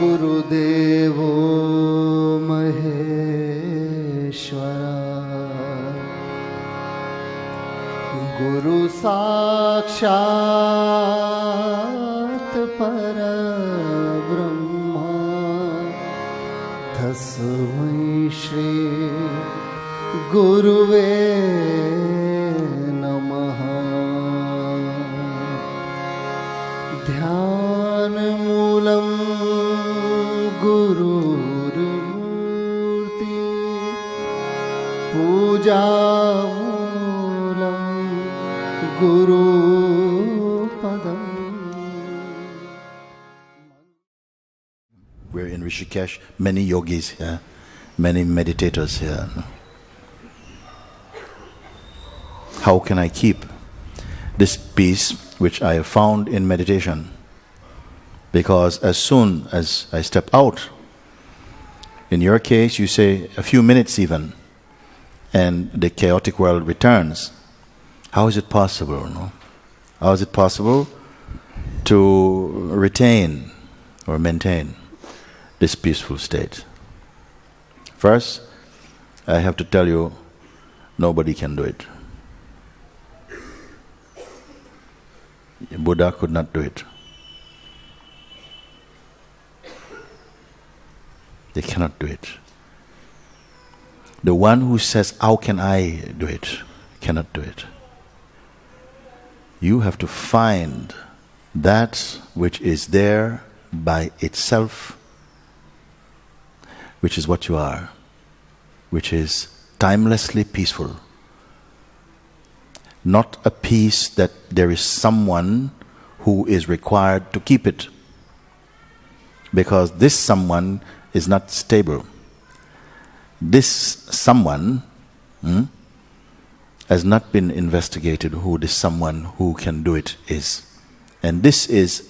गुरुदेवो महेश्वरा गुरु साक्षात् परब्रह्मा तस्मै श्री गुरुवे नमः। ध्यानमूलं गुरुर्मूर्ति पूजामूलं गुरुपदम्। We're in Rishikesh, many yogis here, many meditators here. How can I keep this peace which I have found in meditation? Because as soon as I step out, in your case you say a few minutes even, and the chaotic world returns. How is it possible? No? How is it possible to retain or maintain this peaceful state? First, I have to tell you, nobody can do it. Buddha could not do it. They cannot do it. The one who says, how can I do it, cannot do it. You have to find that which is there by itself, which is what you are, which is timelessly peaceful. Not a peace that there is someone who is required to keep it, because this someone is not stable. This someone has not been investigated who this someone who can do it is. And this is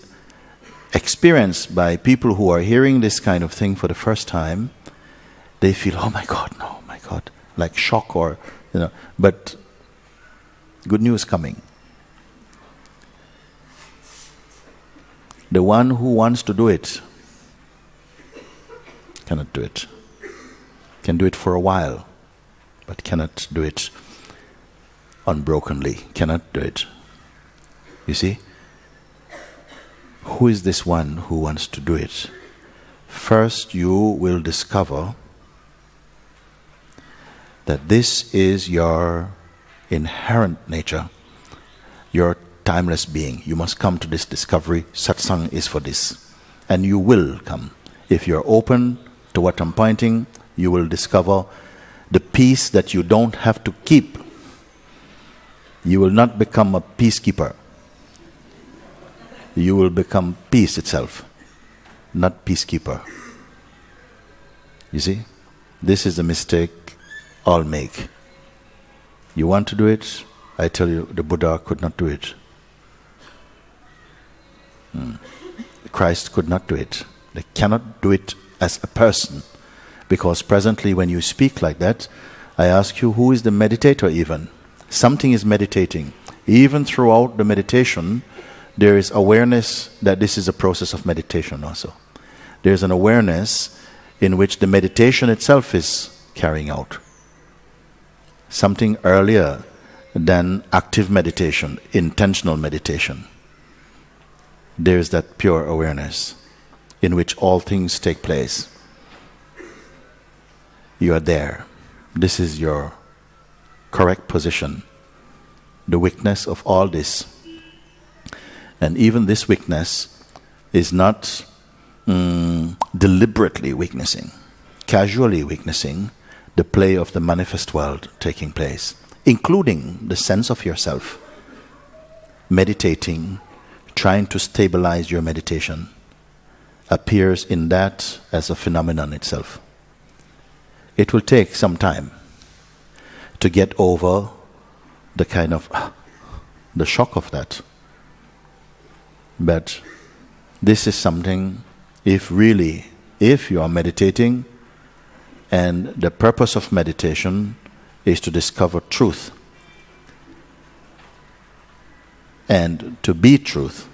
experienced by people who are hearing this kind of thing for the first time. They feel, oh my God, no, my God, like shock or, but good news coming. The one who wants to do it cannot do it. Can do it for a while, but cannot do it unbrokenly. Cannot do it. You see? Who is this one who wants to do it? First, you will discover that this is your inherent nature, your timeless being. You must come to this discovery. Satsang is for this. And you will come. If you're open to what I'm pointing, you will discover the peace that you don't have to keep. You will not become a peacekeeper. You will become peace itself, not peacekeeper. You see? This is the mistake all make. You want to do it? I tell you, the Buddha could not do it. Christ could not do it. They cannot do it as a person. Because presently when you speak like that, I ask you, who is the meditator even? Something is meditating. Even throughout the meditation, there is awareness that this is a process of meditation also. There is an awareness in which the meditation itself is carrying out. Something earlier than active meditation, intentional meditation. There is that pure awareness in which all things take place. You are there. This is your correct position. The weakness of all this. And even this weakness is not deliberately weaknessing, casually weaknessing the play of the manifest world taking place, including the sense of yourself. Meditating, trying to stabilize your meditation, appears in that as a phenomenon itself. It will take some time to get over the kind of the shock of that. But this is something, if you are meditating, and the purpose of meditation is to discover truth and to be truth,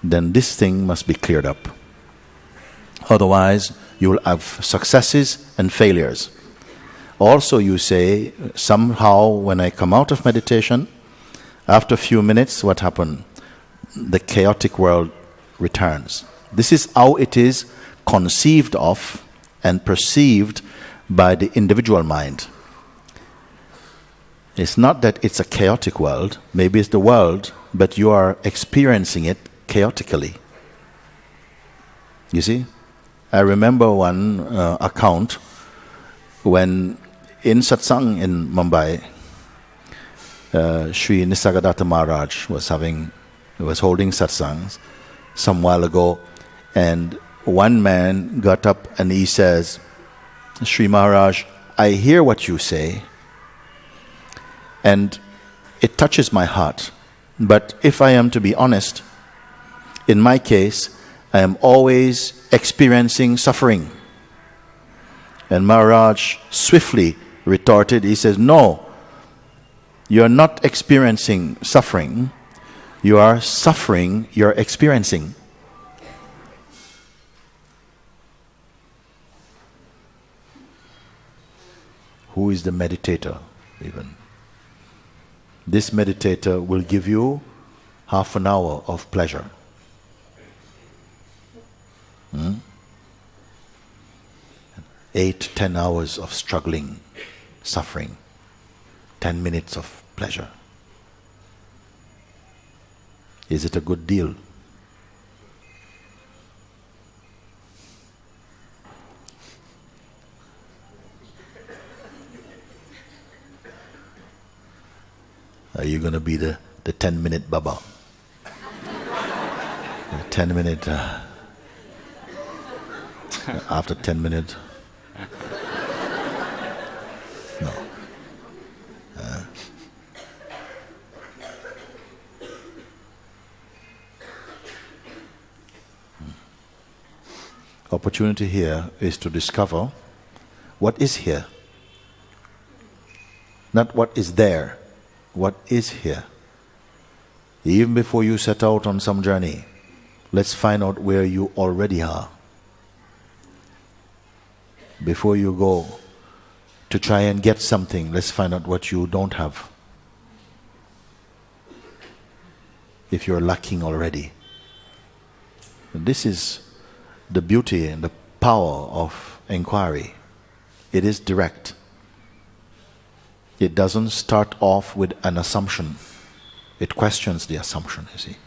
then this thing must be cleared up. Otherwise, you will have successes and failures. Also, you say, somehow when I come out of meditation, after a few minutes, what happened? The chaotic world returns. This is how it is conceived of and perceived by the individual mind. It's not that it's a chaotic world. Maybe it's the world, but you are experiencing it chaotically. You see? I remember one account when in satsang in Mumbai, Sri Nisargadatta Maharaj was holding satsangs some while ago, and one man got up and he says, Sri Maharaj, I hear what you say, and it touches my heart. But if I am to be honest, in my case, I am always experiencing suffering. And Maharaj swiftly retorted, he says, no, you're not experiencing suffering. You are suffering, you're experiencing. Who is the meditator even? This meditator will give you half an hour of pleasure. 8-10 hours of struggling, suffering, 10 minutes of pleasure. Is it a good deal? Are you going to be the 10-minute Baba? The 10-minute... after 10 minutes? No. Opportunity here is to discover what is here. Not what is there. What is here. Even before you set out on some journey, let's find out where you already are. Before you go to try and get something, let's find out what you don't have. If you're lacking already. This is the beauty and the power of inquiry. It is direct. It doesn't start off with an assumption. It questions the assumption, you see.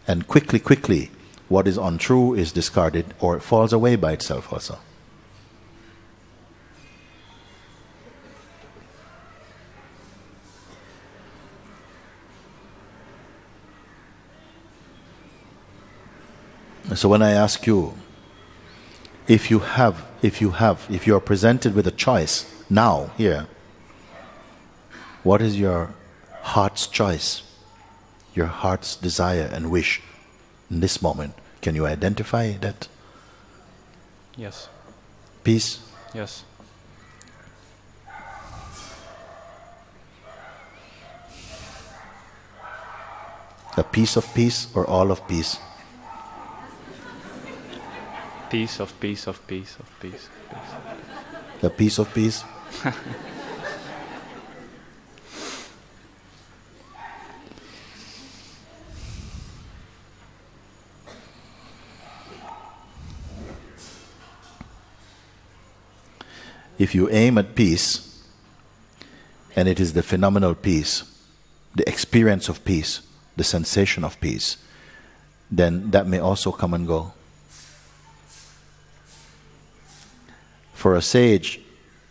And quickly, what is untrue is discarded or it falls away by itself also. So when I ask you, if you are presented with a choice now, here, what is your heart's choice? Your heart's desire and wish in this moment? Can you identify that? Yes. Peace? Yes. A piece of peace or all of peace? Piece of peace of peace of peace. A piece of peace? If you aim at peace, and it is the phenomenal peace, the experience of peace, the sensation of peace, then that may also come and go. For a sage,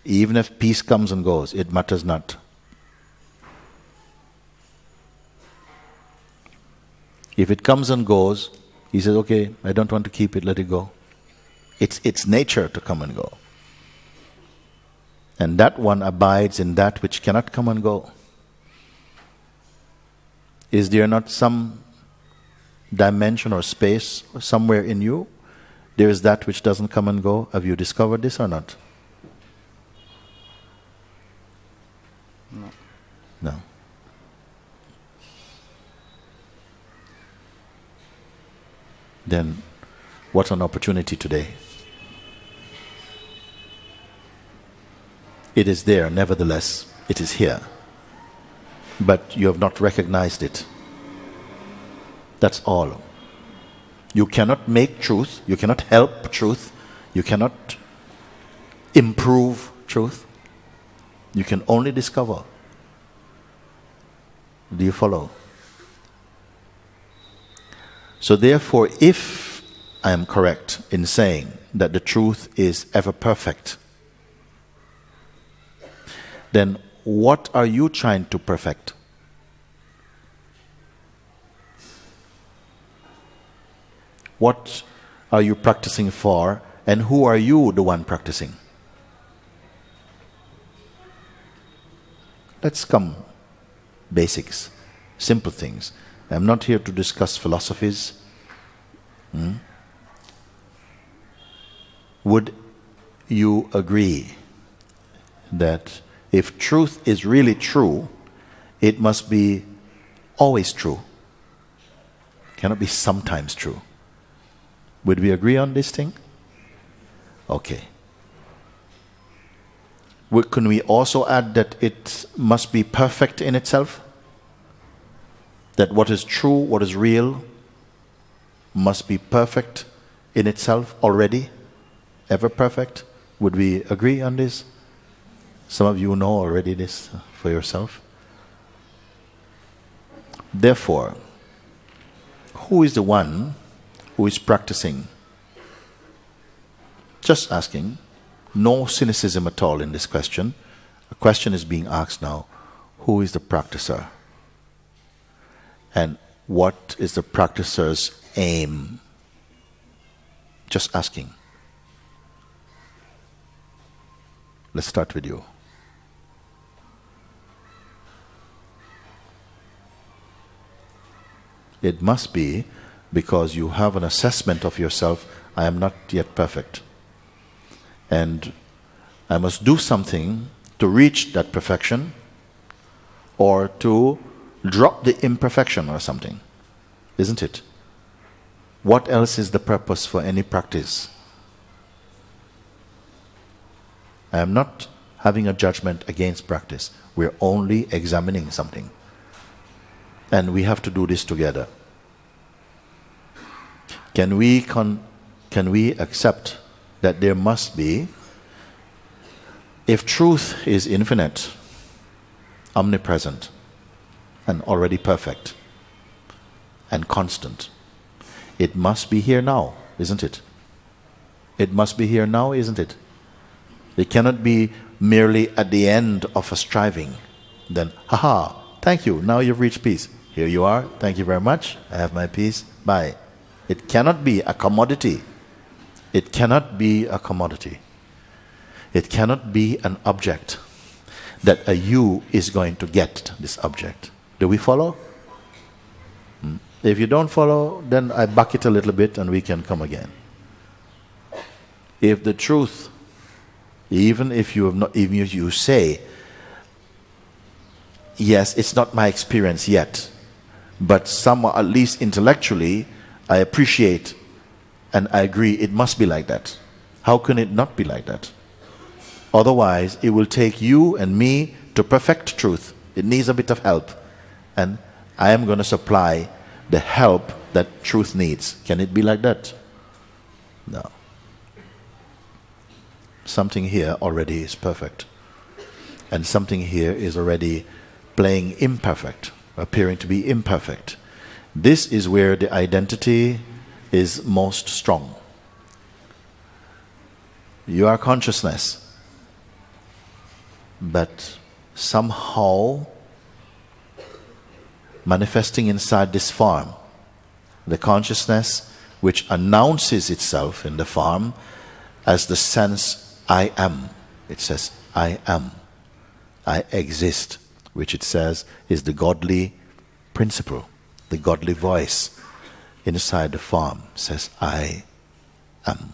even if peace comes and goes, it matters not. If it comes and goes, he says, okay, I don't want to keep it, let it go. It's nature to come and go. And that one abides in that which cannot come and go. Is there not some dimension or space somewhere in you? There is that which doesn't come and go. Have you discovered this or not? No. No. Then, what an opportunity today. It is there, nevertheless, it is here. But you have not recognized it. That's all. You cannot make truth, you cannot help truth, you cannot improve truth. You can only discover. Do you follow? So therefore, if I am correct in saying that the truth is ever perfect, then what are you trying to perfect? What are you practicing for, and who are you the one practicing? Let's come basics, simple things. I'm not here to discuss philosophies. Would you agree that if truth is really true, it must be always true? Cannot be sometimes true. Would we agree on this thing? Okay. Can we also add that it must be perfect in itself? That what is true, what is real, must be perfect in itself already? Ever perfect? Would we agree on this? Some of you know already this for yourself. Therefore, who is the one who is practicing? Just asking. No cynicism at all in this question. A question is being asked now. Who is the practicer? And what is the practicer's aim? Just asking. Let's start with you. It must be because you have an assessment of yourself, I am not yet perfect. And I must do something to reach that perfection, or to drop the imperfection or something. Isn't it? What else is the purpose for any practice? I am not having a judgment against practice. We're only examining something. And we have to do this together. Can we accept that there must be, if truth is infinite, omnipresent, and already perfect, and constant, it must be here now, isn't it? It must be here now, isn't it? It cannot be merely at the end of a striving. Then, haha, thank you, now you've reached peace. Here you are, thank you very much, I have my peace, bye. It cannot be a commodity. It cannot be a commodity. It cannot be an object that a you is going to get this object. Do we follow? If you don't follow, then I back it a little bit and we can come again. If the truth, even if you say, yes, it's not my experience yet, but somehow, at least intellectually, I appreciate and I agree it must be like that. How can it not be like that? Otherwise, it will take you and me to perfect truth. It needs a bit of help. And I am going to supply the help that truth needs. Can it be like that? No. Something here already is perfect. And something here is already playing imperfect, appearing to be imperfect. This is where the identity is most strong. You are consciousness, but somehow manifesting inside this form, the consciousness which announces itself in the form as the sense I am. It says I am, I exist, which it says is the godly principle, the godly voice inside the form says I am.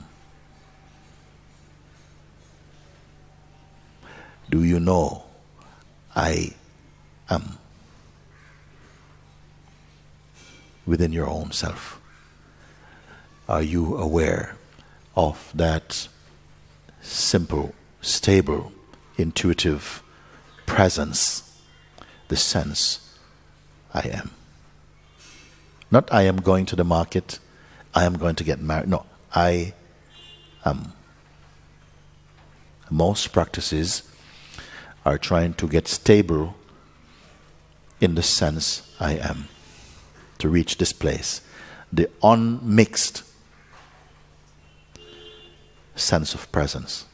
Do you know I am within your own self? Are you aware of that simple, stable, intuitive presence, the sense I am. Not I am going to the market, I am going to get married. No, I am. Most practices are trying to get stable in the sense I am, to reach this place, the unmixed sense of presence,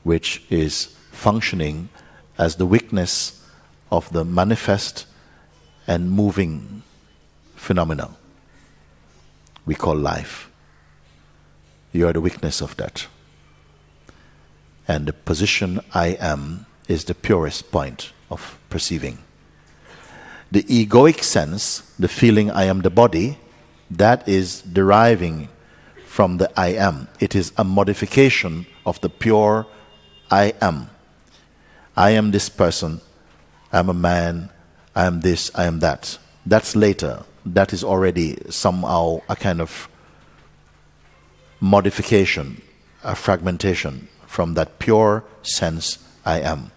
which is functioning as the witness of the manifest and moving phenomena we call life. You are the witness of that. And the position I am is the purest point of perceiving. The egoic sense, the feeling I am the body, that is deriving from the I am. It is a modification of the pure I am. I am this person, I am a man, I am this, I am that. That's later. That is already somehow a kind of modification, a fragmentation from that pure sense I am.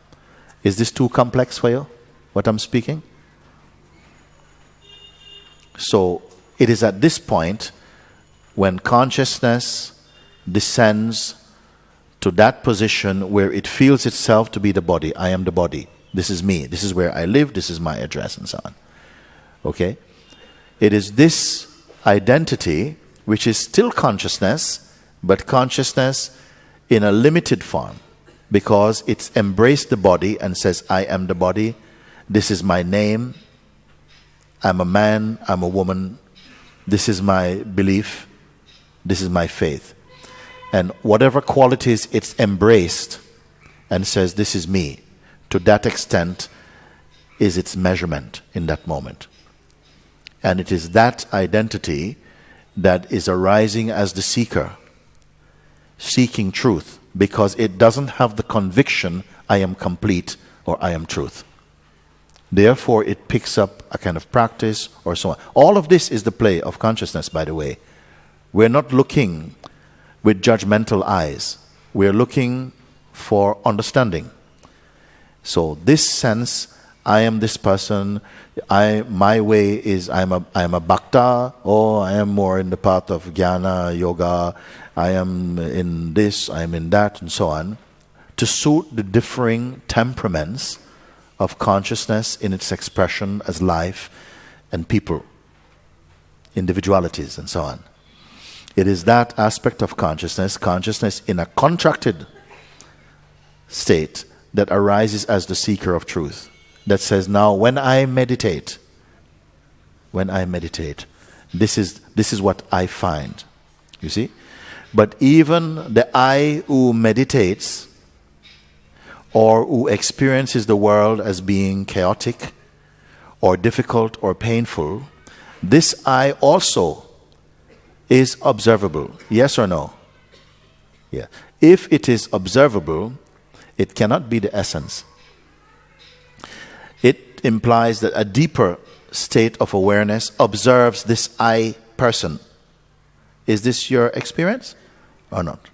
Is this too complex for you, what I'm speaking? So it is at this point when consciousness descends to that position where it feels itself to be the body. I am the body. This is me. This is where I live. This is my address, and so on. Okay? It is this identity which is still consciousness, but consciousness in a limited form, because it's embraced the body and says, I am the body. This is my name. I'm a man. I'm a woman. This is my belief. This is my faith. And whatever qualities it's embraced and says, this is me, to that extent is its measurement in that moment. And it is that identity that is arising as the seeker, seeking truth, because it doesn't have the conviction, I am complete or I am truth. Therefore, it picks up a kind of practice or so on. All of this is the play of consciousness, by the way. We're not looking with judgmental eyes. We're looking for understanding. So this sense, I am this person, my way is I'm a bhakta, or I am more in the path of jnana, yoga, I am in this, I am in that, and so on, to suit the differing temperaments of consciousness in its expression as life and people, individualities, and so on. It is that aspect of consciousness in a contracted state, that arises as the seeker of truth, that says, now when I meditate, this is what I find. You see? But even the I who meditates or who experiences the world as being chaotic or difficult or painful, this I also is observable. Yes or no? Yeah. If it is observable, it cannot be the essence. It implies that a deeper state of awareness observes this I person. Is this your experience or not?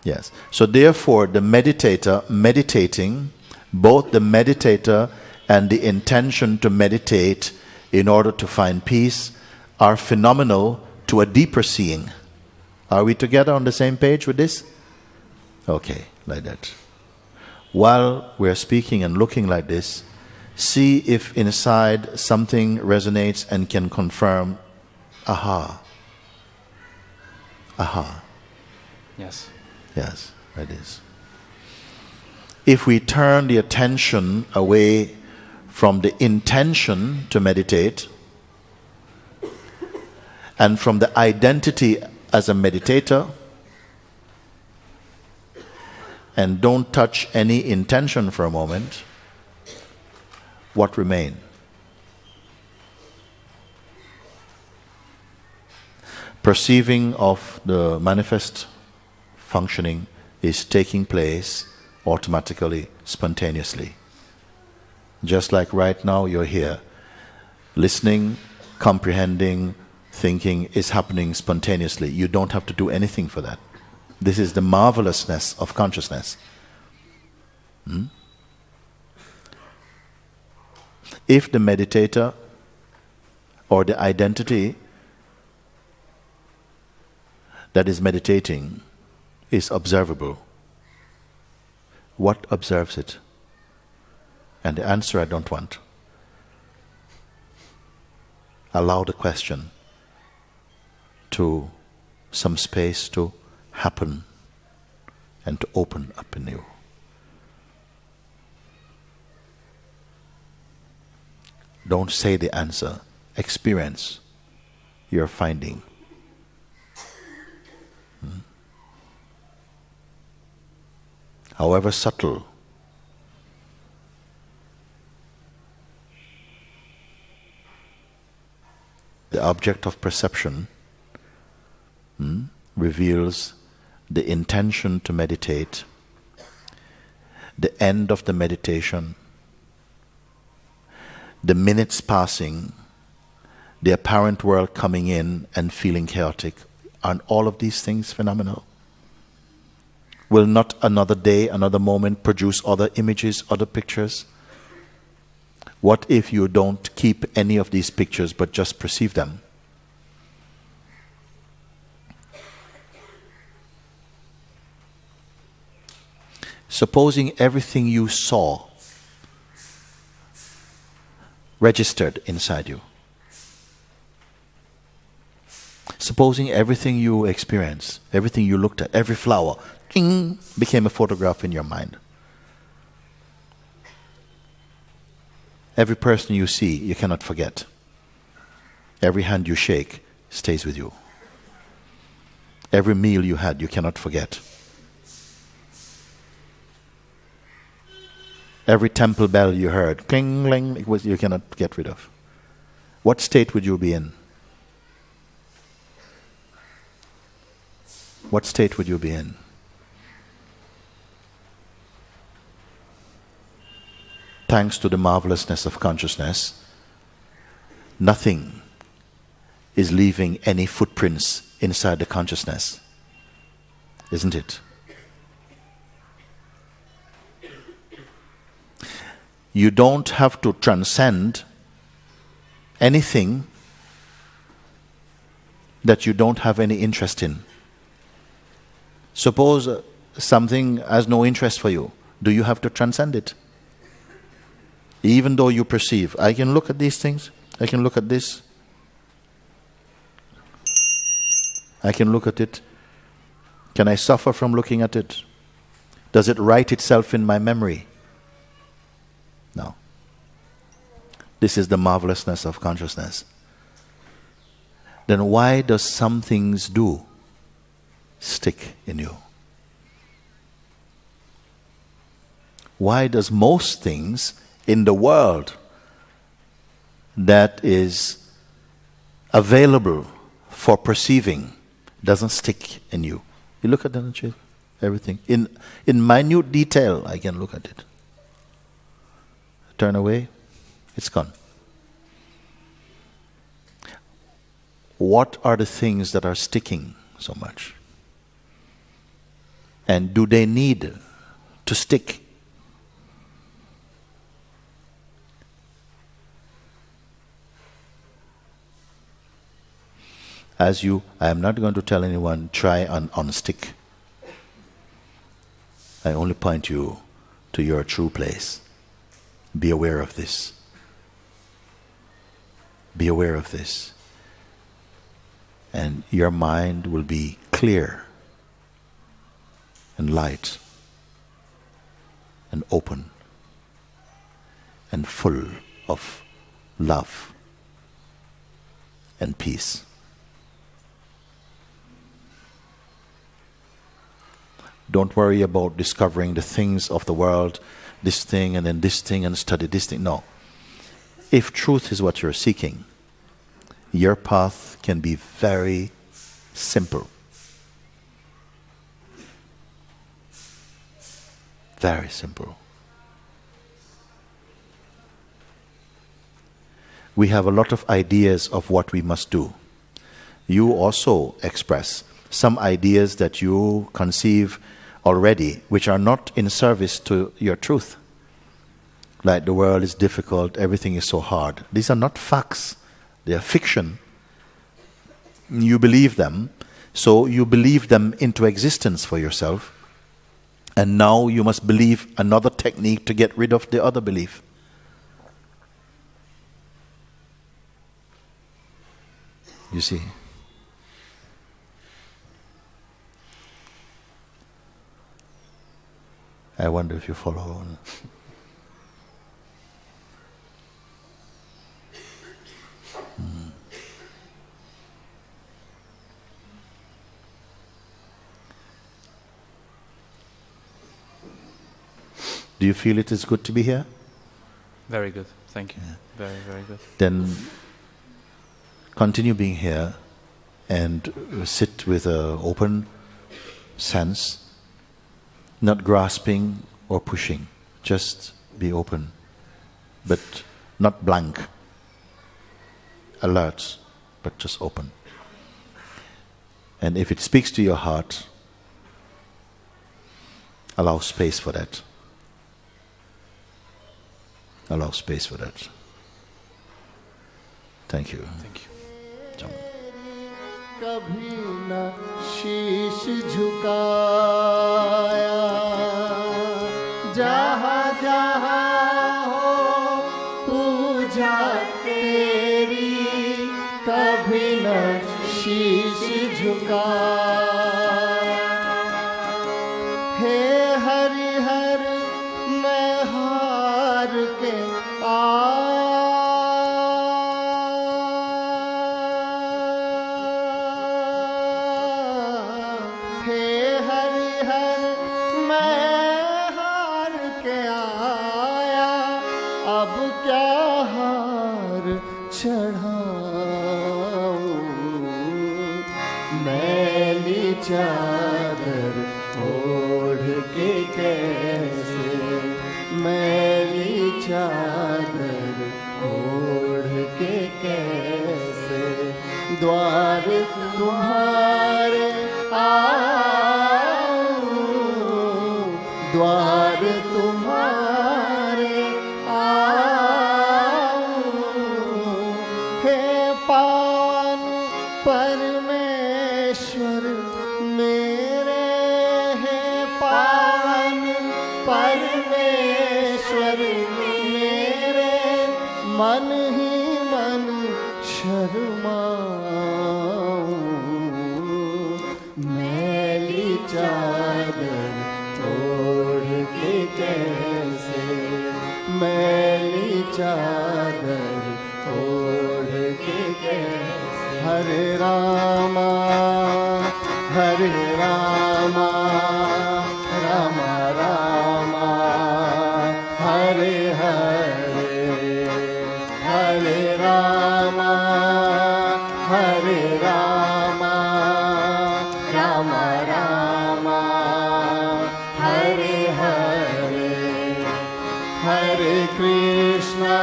Yes. So therefore, the meditator meditating, both the meditator and the intention to meditate in order to find peace, are phenomenal to a deeper seeing. Are we together on the same page with this? Okay, like that. While we're speaking and looking like this, see if inside something resonates and can confirm, aha. Aha. Yes. Yes, that is. If we turn the attention away from the intention to meditate and from the identity as a meditator, and don't touch any intention for a moment, what remains? Perceiving of the manifest functioning is taking place automatically, spontaneously. Just like right now you're here. Listening, comprehending, thinking is happening spontaneously. You don't have to do anything for that. This is the marvelousness of consciousness. If the meditator or the identity that is meditating is observable, what observes it? And the answer I don't want. Allow the question to some space to happen and to open up in you. Don't say the answer. Experience your finding. However subtle, the object of perception reveals the intention to meditate, the end of the meditation, the minutes passing, the apparent world coming in and feeling chaotic. Aren't all of these things phenomenal? Will not another day, another moment produce other images, other pictures? What if you don't keep any of these pictures but just perceive them? Supposing everything you saw registered inside you. Supposing everything you experienced, everything you looked at, every flower, became a photograph in your mind. Every person you see, you cannot forget. Every hand you shake stays with you. Every meal you had, you cannot forget. Every temple bell you heard, cling, cling, you cannot get rid of. What state would you be in? What state would you be in? Thanks to the marvelousness of consciousness, nothing is leaving any footprints inside the consciousness. Isn't it? You don't have to transcend anything that you don't have any interest in. Suppose something has no interest for you. Do you have to transcend it? Even though you perceive, I can look at these things, I can look at this, I can look at it. Can I suffer from looking at it? Does it write itself in my memory? No. This is the marvelousness of consciousness. Then why does some things do stick in you? Why does most things in the world that is available for perceiving doesn't stick in you? You look at that, everything. In minute detail, I can look at it. Turn away, it's gone. What are the things that are sticking so much? And do they need to stick? I am not going to tell anyone, try on stick. I only point you to your true place. Be aware of this. Be aware of this. And your mind will be clear and light and open and full of love and peace. Don't worry about discovering the things of the world, this thing and then this thing and study this thing. No. If truth is what you're seeking, your path can be very simple. Very simple. We have a lot of ideas of what we must do. You also express some ideas that you conceive already, which are not in service to your truth. Like the world is difficult, everything is so hard. These are not facts, they are fiction. You believe them, so you believe them into existence for yourself, and now you must believe another technique to get rid of the other belief. You see? I wonder if you follow. Do you feel it is good to be here? Very good. Thank you. Yeah. Very, very good. Then continue being here and sit with an open sense, not grasping or pushing. Just be open, but not blank, alert, but just open. And if it speaks to your heart, allow space for that. Allow space for that. Thank you. Thank you. कभी न शीश झुकाया, जहाँ जहाँ हो पूजा तेरी, कभी न शीश झुकाया। हे हरि हर मैं हार के चादर ओढ़ के कैसे, मैली चादर ओढ़ के कैसे द्वार तुम्हारे आऊं, द्वार तुम्हारे आऊं। हे पावन परमेश्वर मेरे, हे पावन परमेश्वर मेरे, मन ही मन शर्माऊं। मैली चादर ओढ़ के कैसे, मैली चादर ओढ़ के कैसे। हरे रामा हरे रामा, राम रामा हरे हरे, हरे रामा हरे रामा, राम रामा हरे हरे। हरे कृष्णा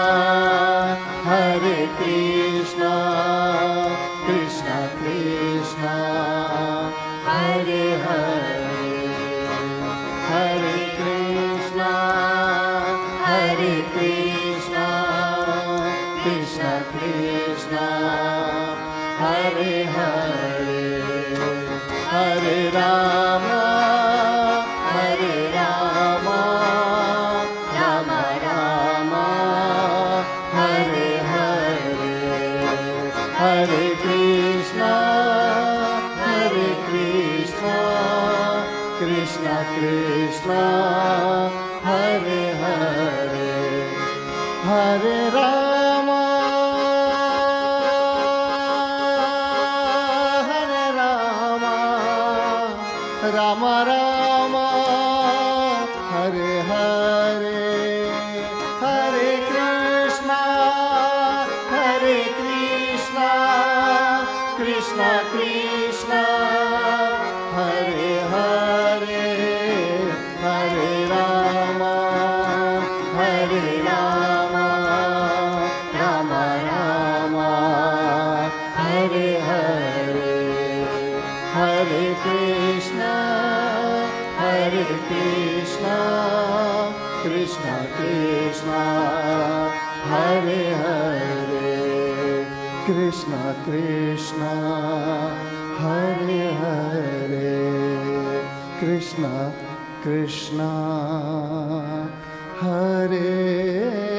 कृष्णा कृष्णा हरे हरे, हरे कृष्णा कृष्णा कृष्णा हरे हरे। हरे रामा राम रामा हरे हरे। हरे कृष्णा कृष्णा कृष्णा हरे हरे। हरे रामा राम रामा हरे हरे। हरे कृष्णा कृष्णा कृष्णा हरे हरे। हरे रामा राम रामा हरे हरे। हरे Krishna Krishna Hare Hare Krishna Krishna Hare